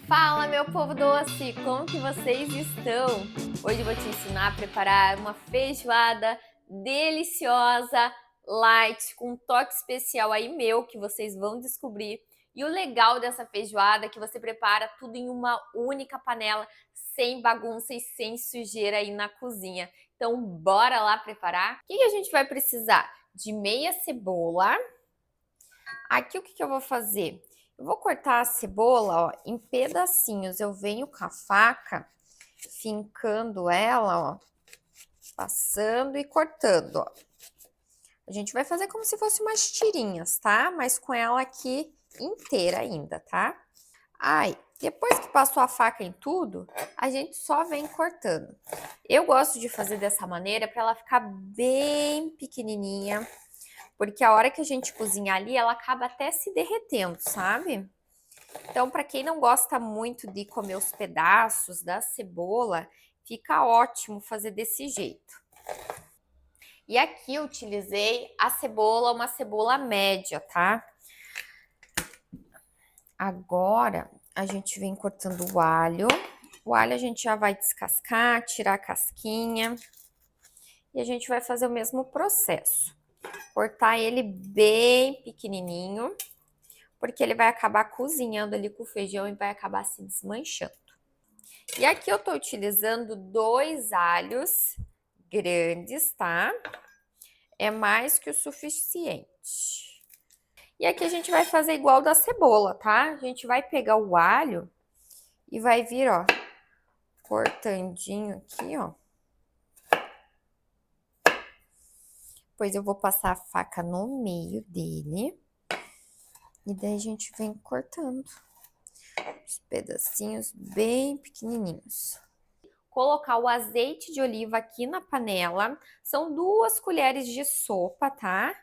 Fala, meu povo doce! Como que vocês estão? Hoje eu vou te ensinar a preparar uma feijoada deliciosa, light, com um toque especial aí meu, que vocês vão descobrir. E o legal dessa feijoada é que você prepara tudo em uma única panela, sem bagunça e sem sujeira aí na cozinha. Então, bora lá preparar? O que a gente vai precisar? De meia cebola. Aqui o que eu vou fazer? Eu vou cortar a cebola, ó, em pedacinhos. Eu venho com a faca, fincando ela, ó, passando e cortando, ó. A gente vai fazer como se fosse umas tirinhas, tá? Mas com ela aqui inteira ainda, tá? Aí, depois que passou a faca em tudo, a gente só vem cortando. Eu gosto de fazer dessa maneira para ela ficar bem pequenininha, porque a hora que a gente cozinhar ali, ela acaba até se derretendo, sabe? Então, para quem não gosta muito de comer os pedaços da cebola, fica ótimo fazer desse jeito. E aqui eu utilizei a cebola, uma cebola média, tá? Agora, a gente vem cortando o alho. O alho a gente já vai descascar, tirar a casquinha. E a gente vai fazer o mesmo processo. Cortar ele bem pequenininho, porque ele vai acabar cozinhando ali com o feijão e vai acabar se desmanchando. E aqui eu tô utilizando 2 alhos grandes, tá? É mais que o suficiente. E aqui a gente vai fazer igual da cebola, tá? A gente vai pegar o alho e vai vir, ó, cortandinho aqui, ó. Depois eu vou passar a faca no meio dele. E daí a gente vem cortando os pedacinhos bem pequenininhos. Colocar o azeite de oliva aqui na panela. São 2 colheres de sopa, tá?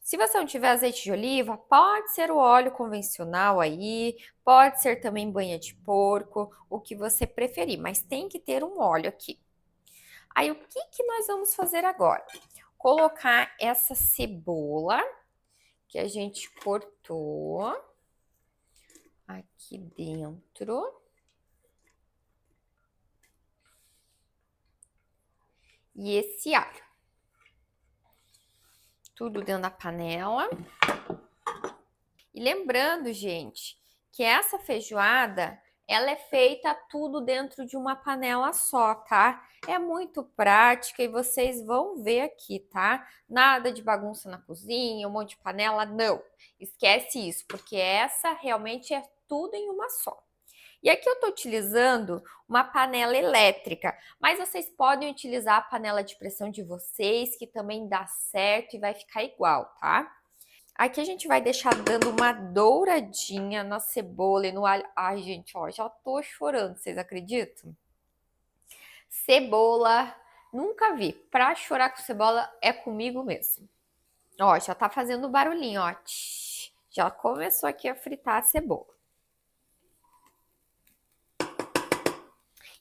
Se você não tiver azeite de oliva, pode ser o óleo convencional aí, pode ser também banha de porco, o que você preferir, mas tem que ter um óleo aqui. Aí o que nós vamos fazer agora? Colocar essa cebola que a gente cortou aqui dentro. E esse alho. Tudo dentro da panela. E lembrando, gente, que essa feijoada, ela é feita tudo dentro de uma panela só, tá? É muito prática e vocês vão ver aqui, tá? Nada de bagunça na cozinha, um monte de panela, não. Esquece isso, porque essa realmente é tudo em uma só. E aqui eu tô utilizando uma panela elétrica, mas vocês podem utilizar a panela de pressão de vocês, que também dá certo e vai ficar igual, tá? Aqui a gente vai deixar dando uma douradinha na cebola e no alho. Ai, gente, ó, já tô chorando, vocês acreditam? Cebola, nunca vi. Pra chorar com cebola é comigo mesmo. Ó, já tá fazendo barulhinho, ó. Já começou aqui a fritar a cebola.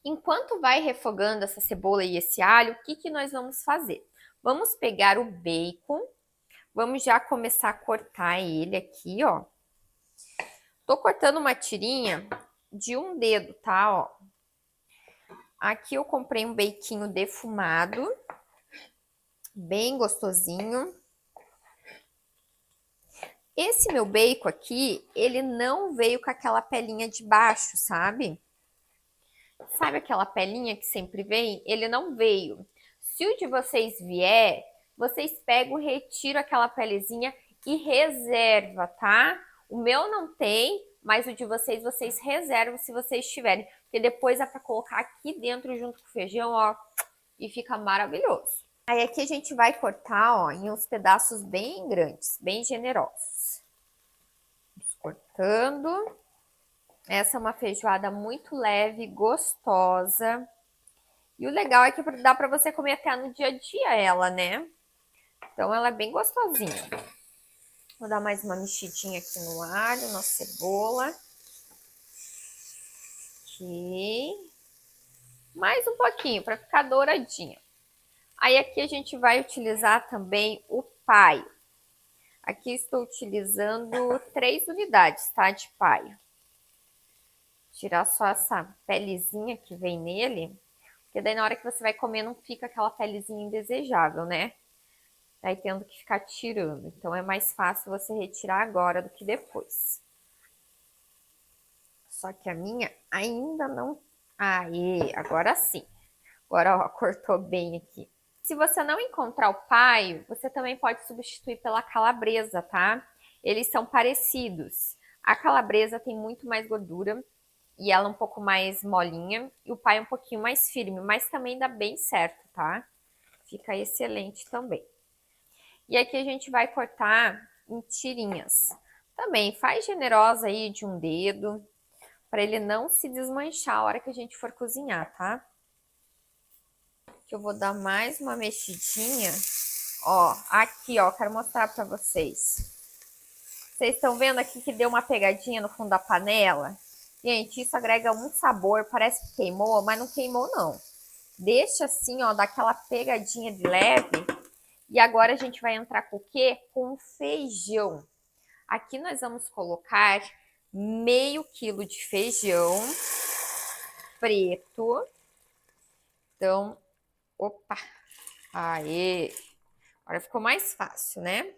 Enquanto vai refogando essa cebola e esse alho, o que nós vamos fazer? Vamos pegar o bacon, vamos já começar a cortar ele aqui, ó. Tô cortando uma tirinha de um dedo, tá, ó. Aqui eu comprei um baconho defumado, bem gostosinho. Esse meu bacon aqui, ele não veio com aquela pelinha de baixo, sabe? Sabe aquela pelinha que sempre vem? Ele não veio. Se o de vocês vier, vocês pegam, retiram aquela pelezinha e reserva, tá? O meu não tem, mas o de vocês, vocês reservam se vocês tiverem. Porque depois é para colocar aqui dentro junto com o feijão, ó, e fica maravilhoso. Aí aqui a gente vai cortar, ó, em uns pedaços bem grandes, bem generosos. Vamos cortando. Essa é uma feijoada muito leve, gostosa. E o legal é que dá para você comer até no dia a dia ela, né? Então ela é bem gostosinha. Vou dar mais uma mexidinha aqui no alho, na cebola. Ok. Mais um pouquinho para ficar douradinha. Aí aqui a gente vai utilizar também o paio. Aqui estou utilizando 3 unidades, tá? De paio. Tirar só essa pelezinha que vem nele, porque daí na hora que você vai comer não fica aquela pelezinha indesejável, né? Daí tendo que ficar tirando. Então é mais fácil você retirar agora do que depois. Só que a minha ainda não... Aí, agora sim. Agora, ó, cortou bem aqui. Se você não encontrar o paio, você também pode substituir pela calabresa, tá? Eles são parecidos. A calabresa tem muito mais gordura e ela é um pouco mais molinha e o paio é um pouquinho mais firme, mas também dá bem certo, tá? Fica excelente também. E aqui a gente vai cortar em tirinhas. Também faz generosa aí de um dedo, para ele não se desmanchar a hora que a gente for cozinhar, tá? Que eu vou dar mais uma mexidinha. Ó, aqui, ó, quero mostrar para vocês. Vocês estão vendo aqui que deu uma pegadinha no fundo da panela? Gente, isso agrega um sabor, parece que queimou, mas não queimou não. Deixa assim, ó, daquela pegadinha de leve. E agora a gente vai entrar com o quê? Com feijão. Aqui nós vamos colocar meio quilo de feijão preto. Então, opa, aê, agora ficou mais fácil, né?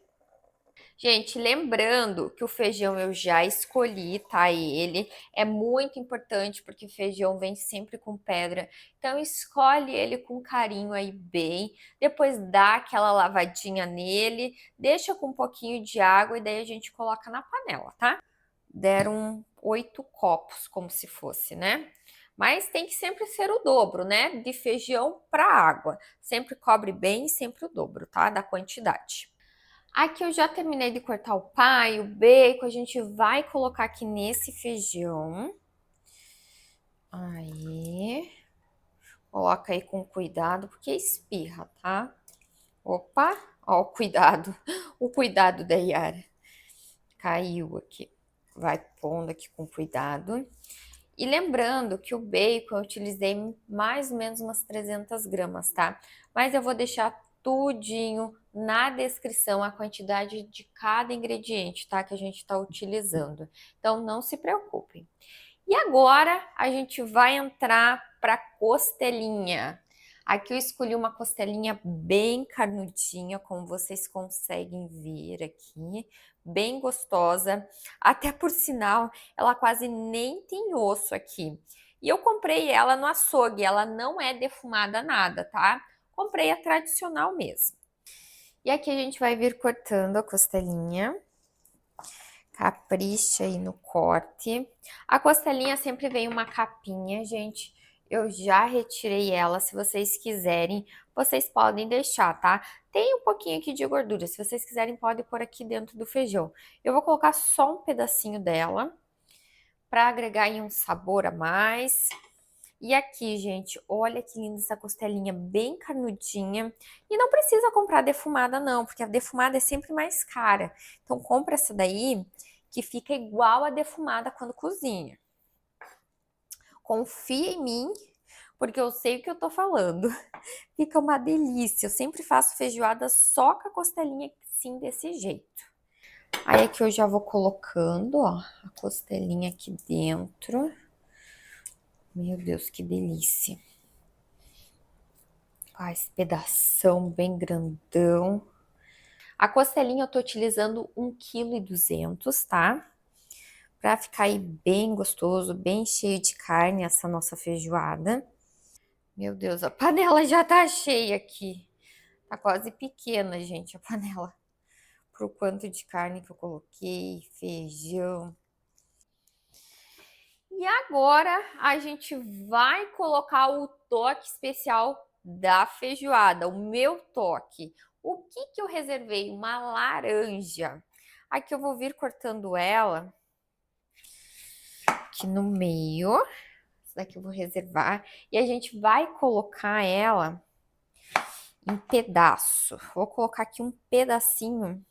Gente, lembrando que o feijão eu já escolhi, tá? Ele é muito importante porque feijão vem sempre com pedra. Então escolhe ele com carinho aí bem, depois dá aquela lavadinha nele, deixa com um pouquinho de água e daí a gente coloca na panela, tá? Deram 8 copos, como se fosse, né? Mas tem que sempre ser o dobro, né? De feijão para água. Sempre cobre bem, sempre o dobro, tá? Da quantidade. Aqui eu já terminei de cortar o paio, o bacon, a gente vai colocar aqui nesse feijão. Aí. Coloca aí com cuidado, porque espirra, tá? Opa, ó o cuidado. O cuidado da Yara. Caiu aqui. Vai pondo aqui com cuidado. E lembrando que o bacon eu utilizei mais ou menos umas 300 gramas, tá? Mas eu vou deixar tudinho na descrição a quantidade de cada ingrediente, tá? Que a gente está utilizando. Então não se preocupem. E agora a gente vai entrar para costelinha. Aqui eu escolhi uma costelinha bem carnudinha, como vocês conseguem ver aqui, bem gostosa. Até por sinal, ela quase nem tem osso aqui. E eu comprei ela no açougue, ela não é defumada nada, tá? Comprei a tradicional mesmo. E aqui a gente vai vir cortando a costelinha. Capricha aí no corte. A costelinha sempre vem uma capinha, gente. Eu já retirei ela, se vocês quiserem, vocês podem deixar, tá? Tem um pouquinho aqui de gordura, se vocês quiserem pode pôr aqui dentro do feijão. Eu vou colocar só um pedacinho dela, para agregar aí um sabor a mais. E aqui, gente, olha que linda essa costelinha, bem carnudinha. E não precisa comprar defumada não, porque a defumada é sempre mais cara. Então compra essa daí, que fica igual a defumada quando cozinha. Confia em mim, porque eu sei o que eu tô falando. Fica uma delícia. Eu sempre faço feijoada só com a costelinha assim, desse jeito. Aí aqui eu já vou colocando, ó, a costelinha aqui dentro. Meu Deus, que delícia. Ah, esse pedação bem grandão. A costelinha eu tô utilizando 1,2 kg, tá? Pra ficar aí bem gostoso, bem cheio de carne essa nossa feijoada. Meu Deus, a panela já tá cheia aqui. Tá quase pequena, gente, a panela. Pro quanto de carne que eu coloquei, feijão. E agora a gente vai colocar o toque especial da feijoada, o meu toque. O que que eu reservei? Uma laranja. Aqui eu vou vir cortando ela aqui no meio. Essa daqui eu vou reservar. E a gente vai colocar ela em pedaço. Vou colocar aqui um pedacinho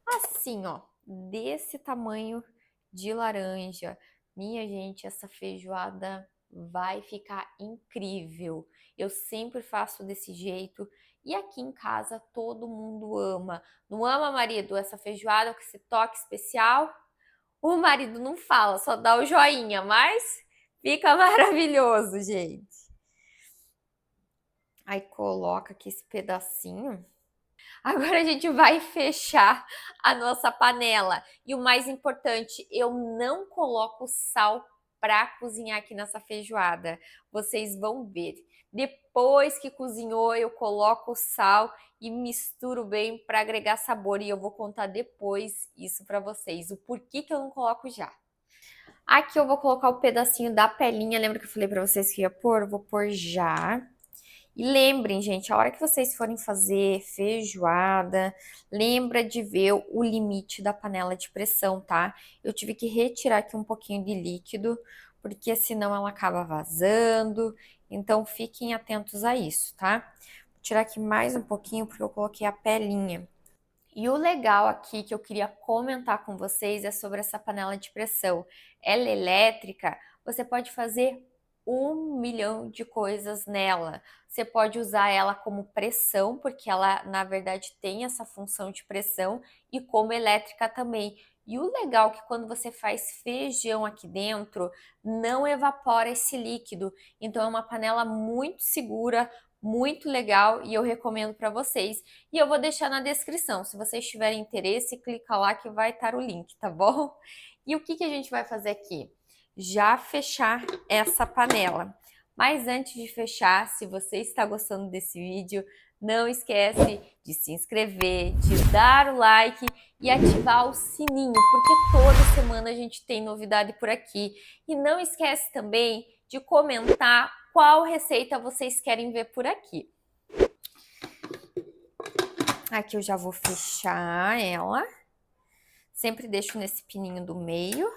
assim, ó, desse tamanho de laranja. Minha gente, essa feijoada vai ficar incrível. Eu sempre faço desse jeito e aqui em casa todo mundo ama. Não ama, marido, essa feijoada com esse toque especial? O marido não fala, só dá o joinha, mas Fica maravilhoso, gente. Aí coloca aqui esse pedacinho. Agora a gente vai fechar a nossa panela. E o mais importante, eu não coloco sal para cozinhar aqui nessa feijoada. Vocês vão ver. Depois que cozinhou, eu coloco o sal e misturo bem para agregar sabor. E eu vou contar depois isso para vocês, o porquê que eu não coloco já. Aqui eu vou colocar o pedacinho da pelinha. Lembra que eu falei para vocês que ia pôr? Eu vou pôr já. E lembrem, gente, a hora que vocês forem fazer feijoada, lembra de ver o limite da panela de pressão, tá? Eu tive que retirar aqui um pouquinho de líquido, porque senão ela acaba vazando. Então fiquem atentos a isso, tá? Vou tirar aqui mais um pouquinho porque eu coloquei a pelinha. E o legal aqui que eu queria comentar com vocês é sobre essa panela de pressão. Ela é elétrica, você pode fazer 1 milhão de coisas nela. Você pode usar ela como pressão, porque ela, na verdade, tem essa função de pressão, e como elétrica também. E o legal é que quando você faz feijão aqui dentro, não evapora esse líquido. Então é uma panela muito segura, muito legal e eu recomendo para vocês. E eu vou deixar na descrição. Se vocês tiverem interesse, clica lá que vai estar o link, tá bom? E o que que a gente vai fazer aqui? Já fechar essa panela. Mas antes de fechar, se você está gostando desse vídeo, não esquece de se inscrever, de dar o like e ativar o sininho, porque toda semana a gente tem novidade por aqui. E não esquece também de comentar qual receita vocês querem ver por aqui. Aqui eu já vou fechar ela. Sempre deixo nesse pininho do meio.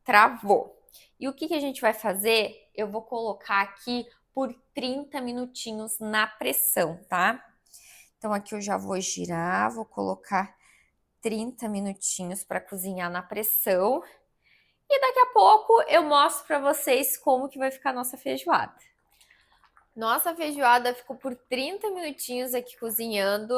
Travou. E o que que a gente vai fazer? Eu vou colocar aqui por 30 minutinhos na pressão, tá? Então aqui eu já vou girar, vou colocar 30 minutinhos para cozinhar na pressão. E daqui a pouco eu mostro para vocês como que vai ficar a nossa feijoada. Nossa feijoada ficou por 30 minutinhos aqui cozinhando.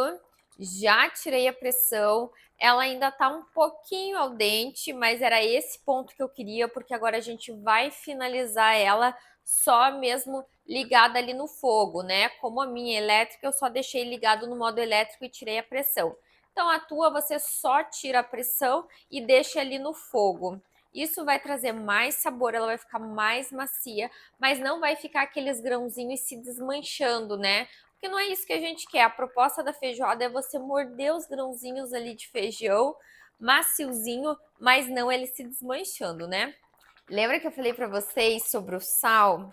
Já tirei a pressão. Ela ainda tá um pouquinho al dente, mas era esse ponto que eu queria, porque agora a gente vai finalizar ela só mesmo ligada ali no fogo, né? Como a minha é elétrica, eu só deixei ligado no modo elétrico e tirei a pressão. Então a tua você só tira a pressão e deixa ali no fogo. Isso vai trazer mais sabor, ela vai ficar mais macia, mas não vai ficar aqueles grãozinhos se desmanchando, né? Porque não é isso que a gente quer. A proposta da feijoada é você morder os grãozinhos ali de feijão, maciozinho, mas não ele se desmanchando, né? Lembra que eu falei para vocês sobre o sal?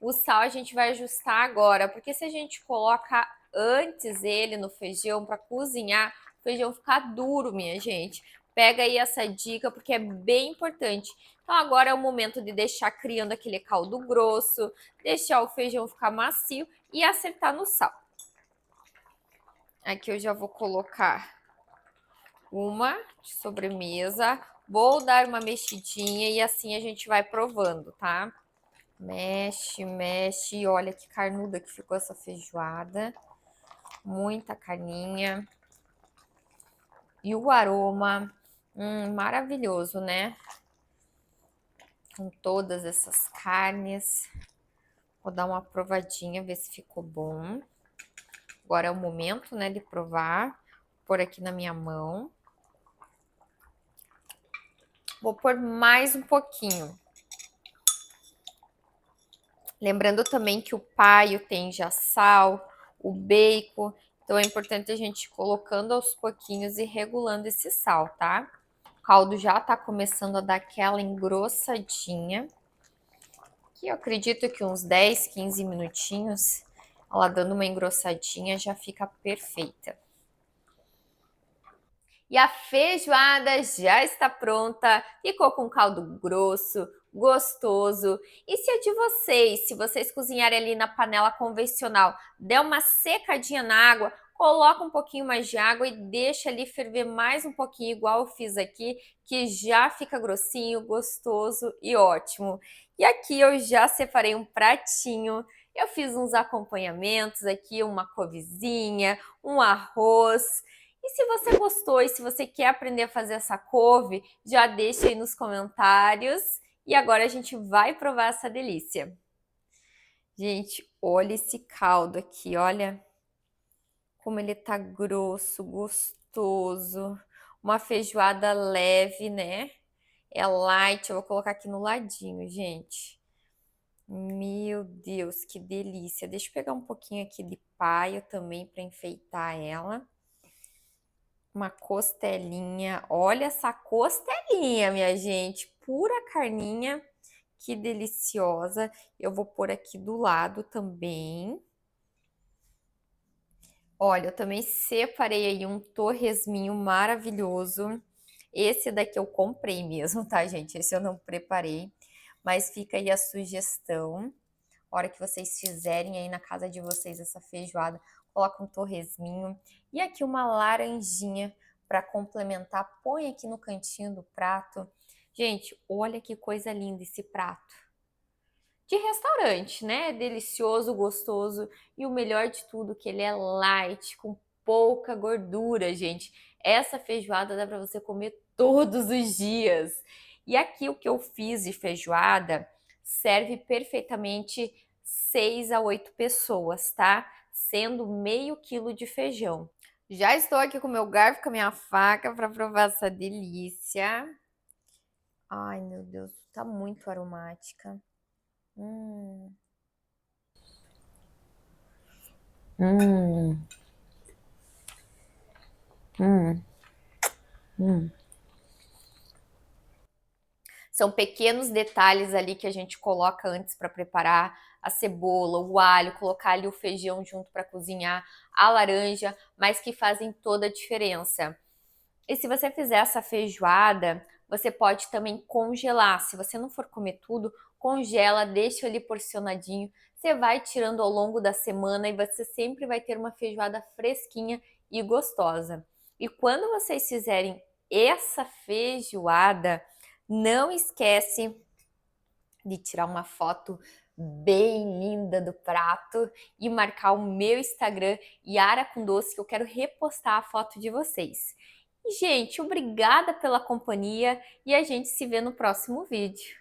O sal a gente vai ajustar agora, porque se a gente coloca antes ele no feijão para cozinhar, o feijão fica duro, minha gente. Pega aí essa dica porque é bem importante. Então agora é o momento de deixar criando aquele caldo grosso, deixar o feijão ficar macio e acertar no sal. Aqui eu já vou colocar uma de sobremesa, vou dar uma mexidinha e assim a gente vai provando, tá? Mexe, mexe. E olha que carnuda que ficou essa feijoada. Muita carninha. E o aroma, maravilhoso, né? Com todas essas carnes. Vou dar uma provadinha, ver se ficou bom. Agora é o momento, né, de provar. Vou pôr aqui na minha mão. Vou pôr mais um pouquinho. Lembrando também que o paio tem já sal, o bacon, então é importante a gente ir colocando aos pouquinhos e regulando esse sal, tá? O caldo já tá começando a dar aquela engrossadinha. Que eu acredito que uns 10, 15 minutinhos, ela dando uma engrossadinha já fica perfeita. E a feijoada já está pronta, ficou com caldo grosso, gostoso. E se é de vocês, se vocês cozinharem ali na panela convencional, der uma secadinha na água, coloca um pouquinho mais de água e deixa ali ferver mais um pouquinho, igual eu fiz aqui, que já fica grossinho, gostoso e ótimo. E aqui eu já separei um pratinho, eu fiz uns acompanhamentos aqui, uma couvezinha, um arroz. E se você gostou e se você quer aprender a fazer essa couve, já deixa aí nos comentários E agora a gente vai provar essa delícia. Gente, olha esse caldo aqui, olha como ele tá grosso, gostoso. Uma feijoada leve, né? É light, eu vou colocar aqui no ladinho, gente. Meu Deus, que delícia. Deixa eu pegar um pouquinho aqui de paia também para enfeitar ela. Uma costelinha. Olha essa costelinha, minha gente. Pura carninha. Que deliciosa. Eu vou pôr aqui do lado também. Olha, eu também separei aí um torresminho maravilhoso. Esse daqui eu comprei mesmo, tá, gente? Esse eu não preparei. Mas fica aí a sugestão. A hora que vocês fizerem aí na casa de vocês essa feijoada, coloca um torresminho e aqui uma laranjinha para complementar. Põe aqui no cantinho do prato. Gente, olha que coisa linda esse prato. De restaurante, né? Delicioso, gostoso e o melhor de tudo que ele é light, com pouca gordura, gente. Essa feijoada dá para você comer todos os dias. E aqui o que eu fiz de feijoada serve perfeitamente 6 a 8 pessoas, tá? Sendo meio quilo de feijão. Já estou aqui com meu garfo, com a minha faca para provar essa delícia. Ai, meu Deus, tá muito aromática. Hum. Hum, hum, hum. São pequenos detalhes ali que a gente coloca antes para preparar a cebola, o alho, colocar ali o feijão junto para cozinhar, a laranja, mas que fazem toda a diferença. E se você fizer essa feijoada, você pode também congelar. Se você não for comer tudo, congela, deixa ali porcionadinho. Você vai tirando ao longo da semana e você sempre vai ter uma feijoada fresquinha e gostosa. E quando vocês fizerem essa feijoada, não esquece de tirar uma foto bem linda do prato e marcar o meu Instagram, Yara com Doce, que eu quero repostar a foto de vocês. E, gente, obrigada pela companhia e a gente se vê no próximo vídeo.